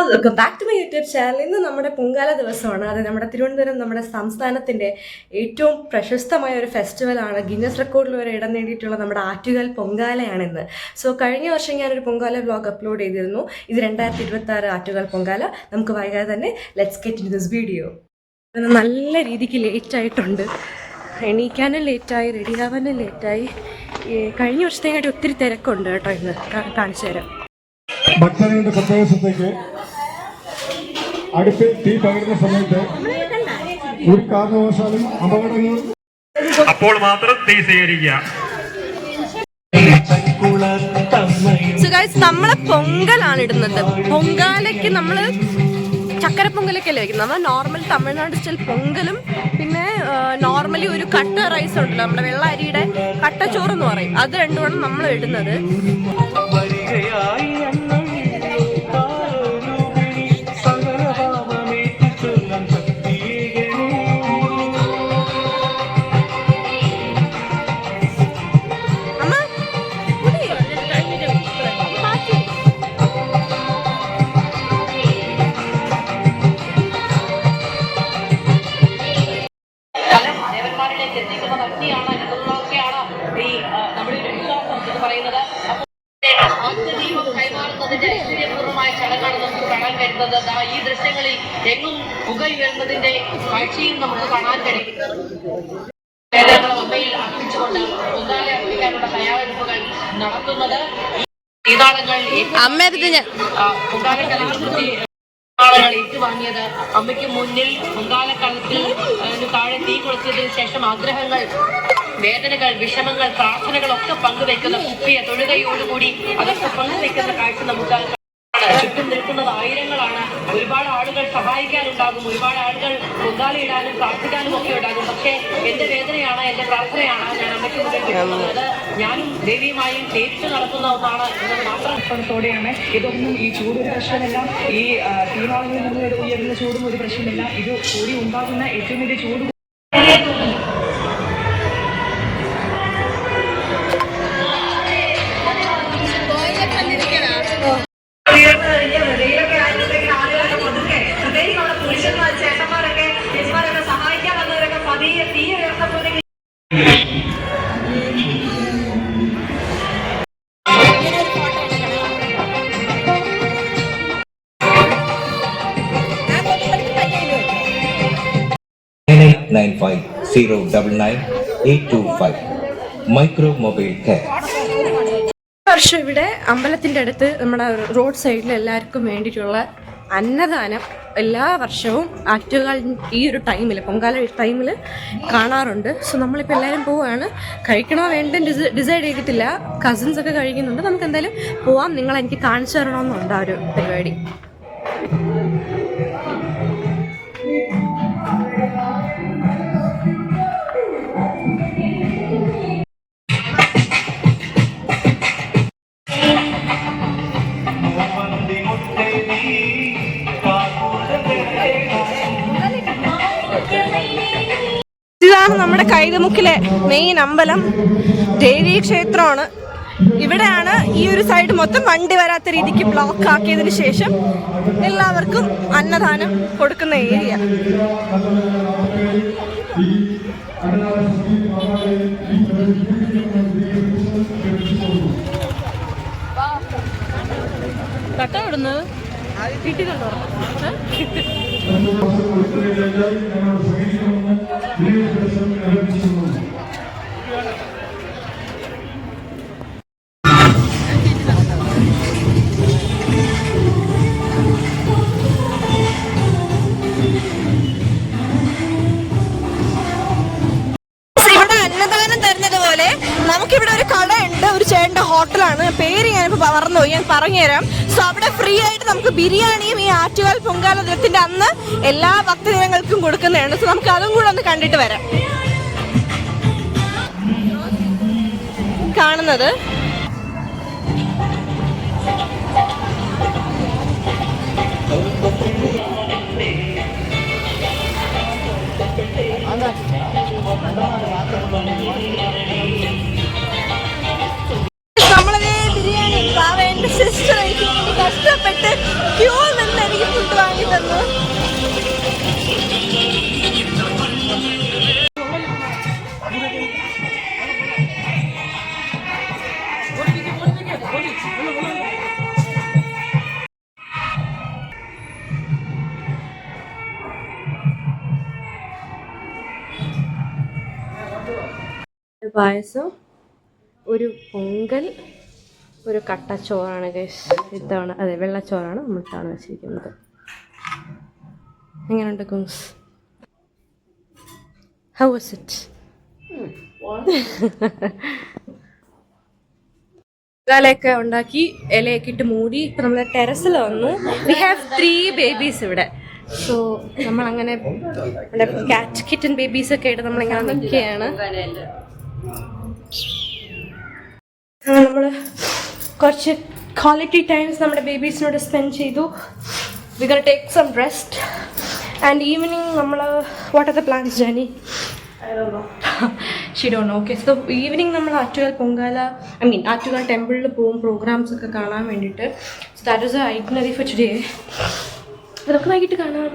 Welcome back to my YouTube channel. ഇന്ന് നമ്മുടെ പൊങ്കാല ദിവസമാണ്. അത് നമ്മുടെ തിരുവനന്തപുരം നമ്മുടെ സംസ്ഥാനത്തിൻ്റെ ഏറ്റവും പ്രശസ്തമായ ഒരു ഫെസ്റ്റിവലാണ്. ഗിന്നസ് റെക്കോർഡിൽ വരെ ഇടം നേടിയിട്ടുള്ള നമ്മുടെ ആറ്റുകാൽ പൊങ്കാലയാണിന്ന്. സോ കഴിഞ്ഞ വർഷം ഞാനൊരു പൊങ്കാല വ്ലോഗ് അപ്ലോഡ് ചെയ്തിരുന്നു. ഇത് 2026 ആറ്റുകാൽ പൊങ്കാല. നമുക്ക് വൈകാതെ തന്നെ let's get in this video. നല്ല രീതിക്ക് ലേറ്റായിട്ടുണ്ട്. എണീക്കാനും ലേറ്റായി, റെഡിയാവാനും ലേറ്റായി. കഴിഞ്ഞ വർഷത്തേക്കായിട്ട് ഒത്തിരി തിരക്കുണ്ട് കേട്ടോ. ഇന്ന് കാണിച്ചു തരാം. ഭക്തരുടെ പ്രദേശത്തേക്ക് അടുപ്പിൽ തീ പകരുന്ന സമയത്ത് ഒരു കാരണവശാലും അപകടങ്ങൾ അപ്പോൾ മാത്രം തീ സ്വീകരിക്കുക. നമ്മള് പൊങ്കലാണ് ഇടുന്നത്. പൊങ്കാലയ്ക്ക് നമ്മള് ചക്കര പൊങ്കലൊക്കെയല്ലേ വയ്ക്കുന്നത്. നമ്മൾ നോർമൽ തമിഴ്നാട് സ്റ്റൈൽ പൊങ്കലും പിന്നെ നോർമലി ഒരു കട്ട റൈസ് ഉണ്ടല്ലോ, നമ്മുടെ വെള്ള അരിയുടെ കട്ടച്ചോറ് എന്ന് പറയും, അത് രണ്ടുമാണ് നമ്മൾ ഇടുന്നത്. ഈ ദൃശ്യങ്ങളിൽ എങ്ങും പുകയുയർന്നതിന്റെ കാഴ്ചയും നമുക്ക് കാണാൻ കഴിയും. അമ്മയിൽ അർപ്പിച്ചുകൊണ്ട് പൊങ്കാല അർപ്പിക്കാനുള്ള തയ്യാറെടുപ്പുകൾ നടത്തുന്നത് പൊങ്കാല കലങ്ങൾ ഏറ്റുവാങ്ങിയത് അമ്മയ്ക്ക് മുന്നിൽ പൊങ്കാലക്കളത്തിൽ താഴെ തീ കൊളുത്തിയതിനു ശേഷം ആഗ്രഹങ്ങൾ, വേദനകൾ, വിഷമങ്ങൾ, പ്രാർത്ഥനകളൊക്കെ പങ്കുവെക്കുന്ന കുപ്പിയ തൊഴുകയോടുകൂടി അതൊക്കെ പങ്കുവെക്കുന്ന കാഴ്ച നമുക്ക് ചുറ്റും നിൽക്കുന്നത് ആയിരങ്ങളാണ്. ഒരുപാട് ആളുകൾ സഹായിക്കാനുണ്ടാകും, ഒരുപാട് ആളുകൾ പൊങ്കാലയിടാനും പ്രാർത്ഥിക്കാനും ഒക്കെ ഉണ്ടാകും. പക്ഷേ എന്റെ വേദനയാണ്, എന്റെ പ്രാർത്ഥനയാണ് ഞാൻ അമ്മയ്ക്ക് മുന്നിൽ ഞാനും ദേവിയുമായും നേരിട്ട് നടത്തുന്ന ഒന്നാണ് എന്നത് മാത്രത്തോടെയാണ്. ഇതൊന്നും ഈ ചൂടൊരു പ്രശ്നമല്ല, ഈ തീവാളിൽ നിന്ന് ഉയർന്ന ചൂടും ഒരു പ്രശ്നമില്ല. ഇത് കൂടി ഉണ്ടാകുന്ന ഏറ്റവും വലിയ ചൂട് മൈക്രോ മൊബൈൽ കെയർ. വർഷം ഇവിടെ അമ്പലത്തിൻ്റെ അടുത്ത് നമ്മുടെ റോഡ് സൈഡിൽ എല്ലാവർക്കും വേണ്ടിയിട്ടുള്ള അന്നദാനം എല്ലാ വർഷവും ആറ്റുകാൽ ഈ ഒരു ടൈമിൽ പൊങ്കാല ടൈമിൽ കാണാറുണ്ട്. സോ നമ്മളിപ്പോൾ എല്ലാവരും പോവുകയാണ്. കഴിക്കണോ വേണ്ട ഡിസൈഡ് ചെയ്തിട്ടില്ല. കസിൻസ് ഒക്കെ കഴിക്കുന്നുണ്ട്. നമുക്ക് എന്തായാലും പോവാം. എനിക്ക് കാണിച്ചു തരണമെന്നുണ്ട് ആ ഒരു പരിപാടി. ഇതാണ് നമ്മുടെ കൈതമുക്കിലെ മെയിൻ അമ്പലം, ദേവീ ക്ഷേത്രമാണ്. ഇവിടെയാണ് ഈ ഒരു സൈഡ് മൊത്തം വണ്ടി വരാത്ത രീതിക്ക് ബ്ലോക്ക് ആക്കിയതിന് ശേഷം എല്ലാവർക്കും അന്നദാനം കൊടുക്കുന്ന ഏരിയ. കട്ട ഇടുന്നത് കിട്ടിയിട്ടുണ്ടോ? നമുക്കിവിടെ ഒരു കടയുണ്ട്, ഒരു ചേട്ടൻ്റെ ഹോട്ടലാണ്. പേര് ഞാനിപ്പോൾ മറന്നുപോയി, ഞാൻ പറഞ്ഞുതരാം. സോ അവിടെ ഫ്രീ ആയിട്ട് നമുക്ക് ബിരിയാണിയും ഈ ആറ്റുകാൽ പൊങ്കാല ദിനത്തിൻ്റെ അന്ന് എല്ലാ ഭക്തജനങ്ങൾക്കും കൊടുക്കുന്നതാണ്. സോ നമുക്ക് അതും കൂടെ ഒന്ന് കണ്ടിട്ട് വരാം. കാണുന്നത് നമ്മളതേ ബിരിയാണി സിസ്റ്റർ കഷ്ടപ്പെട്ട് ക്യൂ നിന്ന് പായസം, ഒരു പൊങ്കൽ, ഒരു കട്ടച്ചോറാണ് ഗൈസ് ഇത്തവണ. അതെ, വെള്ളച്ചോറാണ് നമ്മൾ ഇത്തവണ വെച്ചിരിക്കുന്നത്. എങ്ങനെയുണ്ട് കുങ്സ്? How was it? പൊങ്കാലയൊക്കെ ഉണ്ടാക്കി ഇലയൊക്കെ ഇട്ട് മൂടി ഇപ്പം നമ്മൾ ടെറസിൽ വന്നു. വി ഹാവ് 3 ബേബീസ് ഇവിടെ. സോ നമ്മളങ്ങനെ കാറ്റ് കിറ്റൻ ബേബീസൊക്കെ ആയിട്ട് നമ്മളിങ്ങനെ നിൽക്കുകയാണ്. നമ്മൾ കുറച്ച് ക്വാളിറ്റി ടൈംസ് നമ്മുടെ ബേബീസിനോട് സ്പെൻഡ് ചെയ്തു. We gonna take some rest and evening നമ്മൾ what are the plans journey? She don't know. Okay, so evening നമ്മൾ ആറ്റുകാൽ പൊങ്കാല ആറ്റുകാൽ ടെമ്പിളിൽ പോകും പ്രോഗ്രാംസ് ഒക്കെ കാണാൻ വേണ്ടിയിട്ട്. So that is A itinerary for today. അപ്പോൾ നമുക്ക് വൈകിട്ട് കാണാം.